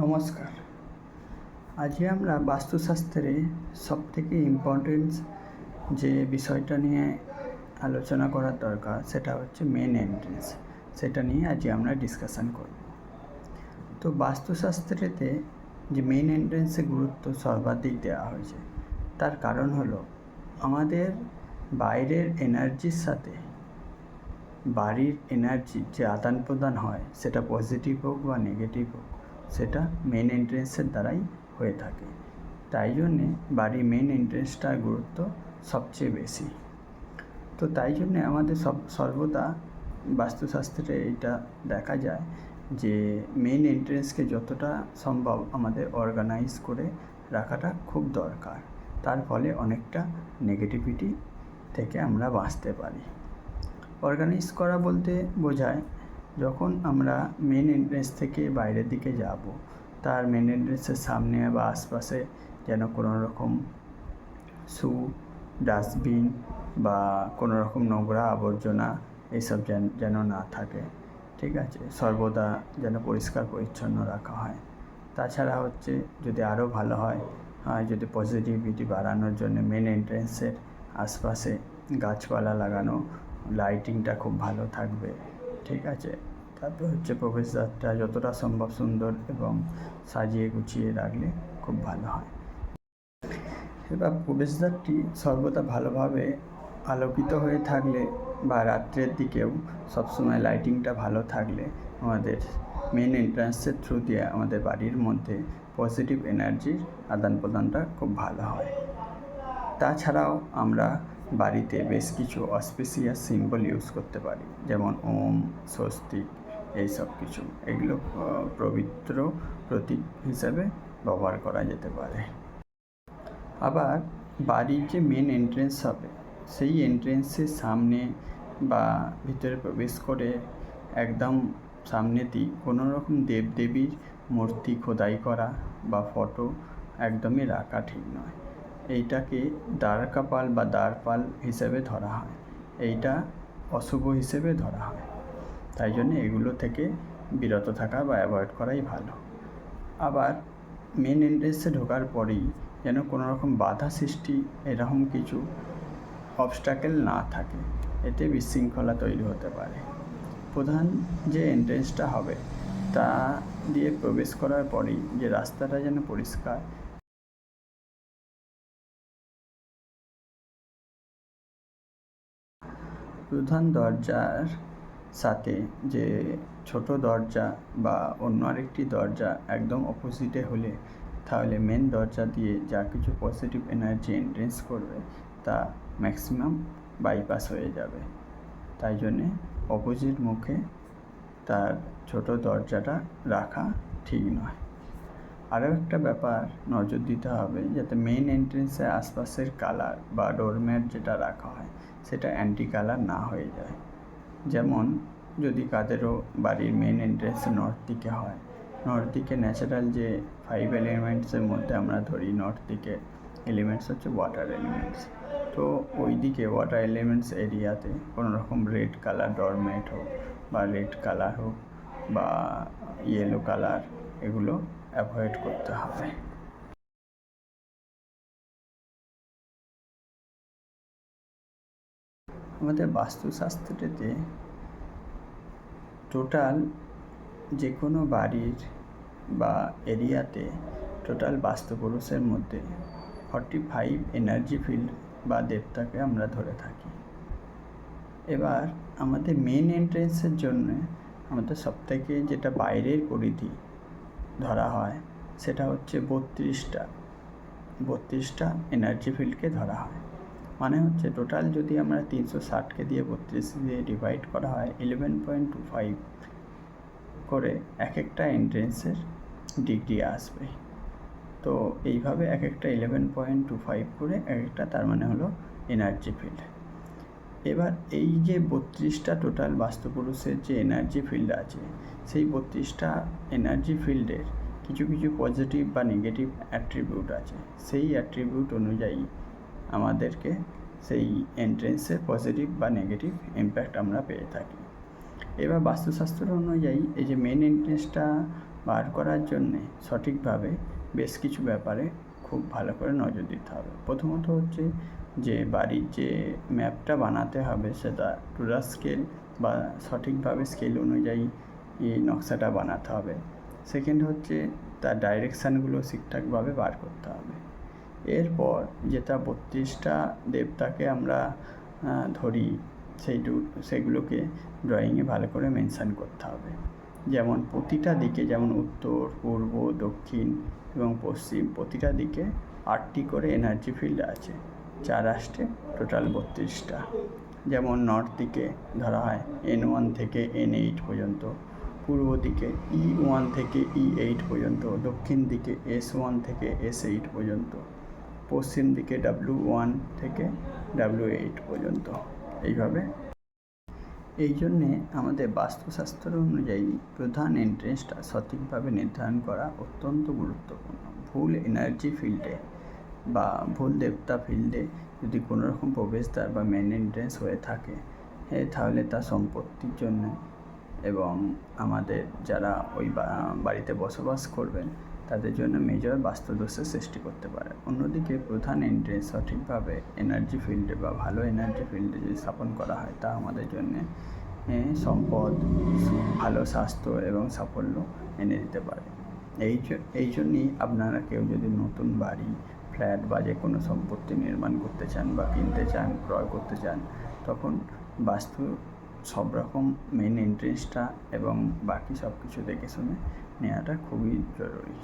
নমস্কার। আজকে আমরা বাস্তুশাস্ত্রে সবথেকে ইম্পর্টেন্ট যে বিষয়টা নিয়ে আলোচনা করার দরকার সেটা হচ্ছে মেন এন্ট্রেন্স। সেটা নিয়ে আজকে আমরা ডিসকাশন করব। তো বাস্তুশাস্ত্রেতে যে মেন এন্ট্রেন্সের গুরুত্ব সর্বাধিক দেওয়া হয়েছে, তার কারণ হলো আমাদের বাইরের এনার্জির সাথে বাড়ির এনার্জির যে আদান প্রদান হয়, সেটা পজিটিভ হোক বা নেগেটিভ হোক, সেটা মেন এন্ট্রেন্সের দ্বারাই হয়ে থাকে। তাই জন্যে বাড়ির মেন এন্ট্রেন্সটার গুরুত্ব সবচেয়ে বেশি। তো তাই জন্যে আমাদের সর্বদা বাস্তুশাস্ত্রে এটা দেখা যায় যে মেন এন্ট্রেন্সকে যতটা সম্ভব আমাদের অর্গানাইজ করে রাখাটা খুব দরকার। তার ফলে অনেকটা নেগেটিভিটি থেকে আমরা বাঁচতে পারি। অর্গানাইজ করা বলতে বোঝায় যখন আমরা মেন এন্ট্রেন্স থেকে বাইরের দিকে যাব, তার মেন এন্ট্রেন্সের সামনে বা আশপাশে যেন কোনো রকম ডাস্টবিন বা কোনো রকম নোংরা আবর্জনা এইসব যেন না থাকে। ঠিক আছে, সর্বদা যেন পরিষ্কার পরিচ্ছন্ন রাখা হয়। তাছাড়া হচ্ছে যদি আরও ভালো হয়, যদি পজিটিভিটি বাড়ানোর জন্য মেন এন্ট্রেন্সের আশপাশে গাছপালা লাগানো, লাইটিংটা খুব ভালো থাকবে। ঠিক আছে, তারপর হচ্ছে প্রবেশদ্বারটা যতটা সম্ভব সুন্দর এবং সাজিয়ে গুছিয়ে রাখলে খুব ভালো হয়। এবার প্রবেশদ্বারটি সর্বদা ভালোভাবে আলোকিত হয়ে থাকলে বা রাত্রের দিকেও সবসময় লাইটিংটা ভালো থাকলে আমাদের মেন এন্ট্রান্সের থ্রু দিয়ে আমাদের বাড়ির মধ্যে পজিটিভ এনার্জির আদান প্রদানটা খুব ভালো হয়। তাছাড়াও আমরা বাড়িতে বেশ কিছু অস্পিসিয়াস সিম্বল ইউজ করতে পারি, যেমন ওম, স্বস্তিক, এইসব কিছু। এগুলো পবিত্র প্রতীক হিসাবে ব্যবহার করা যেতে পারে। আবার বাড়ির যে মেন এন্ট্রেন্স হবে, সেই এন্ট্রেন্সের সামনে বা ভিতরে প্রবেশ করে একদম সামনে দিয়ে কোনো রকম দেবদেবীর মূর্তি খোদাই করা বা ফটো একদমই রাখা ঠিক নয়। এইটাকে দ্বারকাপাল বা দ্বারপাল হিসেবে ধরা হয়, এইটা অশুভ হিসেবে ধরা হয়। তাই জন্য এগুলো থেকে বিরত থাকা বা অ্যাভয়েড করাই ভালো। আবার মেন এন্ট্রেন্সে ঢোকার পরেই যেন কোনো রকম বাধা সৃষ্টি এরকম কিছু অবস্ট্যাকেল না থাকে, এতে বিশৃঙ্খলা তৈরি হতে পারে। প্রধান যে এন্ট্রেন্সটা হবে তা দিয়ে প্রবেশ করার পরেই যে রাস্তাটা যেন পরিষ্কার, প্রধান দরজার সাথে যে ছোট দরজা বা অন্য আরেকটি দরজা একদম অপোজিটে হলে তাহলে মেন দরজা দিয়ে যা কিছু পজিটিভ এনার্জি এন্ট্রেন্স করবে তা ম্যাক্সিমাম বাইপাস হয়ে যাবে। তাই জন্যে অপোজিট মুখে তার ছোট দরজাটা রাখা ঠিক নয়। আরও একটা ব্যাপার নজর দিতে হবে, যাতে মেন এন্ট্রেন্সের আশপাশের কালার বা ডোরম্যাট যেটা রাখা হয় সেটা অ্যান্টি কালার না হয়ে যায়। যেমন যদি কাদেরও বাড়ির মেন এন্ট্রেন্স নর্থ দিকে হয়, নর্থ দিকে ন্যাচারাল যে 5 এলিমেন্টসের মধ্যে আমরা ধরি নর্থ দিকে এলিমেন্টস হচ্ছে ওয়াটার এলিমেন্টস। তো ওই দিকে ওয়াটার এলিমেন্টস এরিয়াতে কোনো রকম রেড কালার ডোরম্যাট হোক বা রেড কালার হোক বা ইয়েলো কালার, এগুলো অ্যাভয়েড করতে হবে। আমাদের বাস্তুশাস্ত্রেতে টোটাল যে কোনো বাড়ির বা এরিয়াতে টোটাল বাস্তুপুরুষের মধ্যে 45 এনার্জি ফিল্ড বা দেবতাকে আমরা ধরে থাকি। এবার আমাদের মেন এন্ট্রেন্সের জন্য আমাদের সবথেকে যেটা বাইরের পরিধি ধরা হয় সেটা হচ্ছে 32টা এনার্জি ফিল্ডকে ধরা হয়। মানে হচ্ছে টোটাল যদি আমরা 360কে দিয়ে 32 দিয়ে ডিভাইড করা হয় 11.25 করে এক একটা এন্ট্রেন্সের ডিগ্রি আসবে। তো এইভাবে এক একটা 11.25 করে এক একটা, তার মানে হলো এনার্জি ফিল্ড। এবার এই যে 32টা টোটাল বাস্তুপুরুষের যে এনার্জি ফিল্ড আছে, সেই 32টা এনার্জি ফিল্ডের কিছু কিছু পজিটিভ বা নেগেটিভ অ্যাট্রিবিউট আছে। সেই অ্যাট্রিবিউট অনুযায়ী আমাদেরকে সেই এন্ট্রেন্সের পজিটিভ বা নেগেটিভ ইম্প্যাক্ট আমরা পেয়ে থাকি। এবার বাস্তুশাস্ত্র অনুযায়ী এই যে মেন এন্ট্রেন্সটা বার করার জন্যে সঠিকভাবে বেশ কিছু ব্যাপারে খুব ভালো করে নজর দিতে হবে। প্রথমত হচ্ছে যে বাড়ির যে ম্যাপটা বানাতে হবে সেটা টুরাস স্কেল বা সঠিকভাবে স্কেল অনুযায়ী এই নকশাটা বানাতে হবে। সেকেন্ড হচ্ছে তার ডাইরেকশানগুলো ঠিকঠাকভাবে বার করতে হবে। এরপর যেটা 32টা দেবতাকে আমরা ধরি সেগুলোকে ড্রয়িংয়ে ভালো করে মেনশান করতে হবে। যেমন প্রতিটা দিকে, যেমন উত্তর, পূর্ব, দক্ষিণ এবং পশ্চিম, প্রতিটা দিকে 8টি করে এনার্জি ফিল্ড আছে। 4 আসতে টোটাল 32টা। যেমন নর্থ দিকে ধরা হয় N1 থেকে N8 পর্যন্ত, পূর্ব দিকে E1 থেকে E8 পর্যন্ত, দক্ষিণ দিকে S1 থেকে S8 পর্যন্ত, পশ্চিম দিকে W1 থেকে W8 পর্যন্ত। এইভাবে এই জন্যে আমাদের বাস্তুশাস্ত্র অনুযায়ী প্রধান এন্ট্রেন্সটা সঠিকভাবে নির্ধারণ করা অত্যন্ত গুরুত্বপূর্ণ। ভুল এনার্জি ফিল্ডে বা ভুল দেবতা ফিল্ডে যদি কোনো রকম প্রবেশদ্বার বা মেন এন্ট্রেন্স হয়ে থাকে তাহলে তা সম্পত্তির জন্য এবং আমাদের যারা ওই বাড়িতে বসবাস করবেন তাদের জন্য মেজর বাস্তুদোষের সৃষ্টি করতে পারে। অন্যদিকে প্রধান এন্ট্রেন্স সঠিকভাবে এনার্জি ফিল্ডে বা ভালো এনার্জি ফিল্ডে যদি স্থাপন করা হয় তা আমাদের জন্যে সম্পদ, ভালো স্বাস্থ্য এবং সাফল্য এনে দিতে পারে। এই জন্যই আপনারা কেউ যদি নতুন বাড়ি, ফ্ল্যাট বা যে কোনো সম্পত্তি নির্মাণ করতে চান বা কিনতে চান, ক্রয় করতে চান, তখন বাস্তু সব রকম মেন এন্ট্রেন্সটা এবং বাকি সব কিছু দেখে শুনে নেওয়াটা খুবই জরুরি।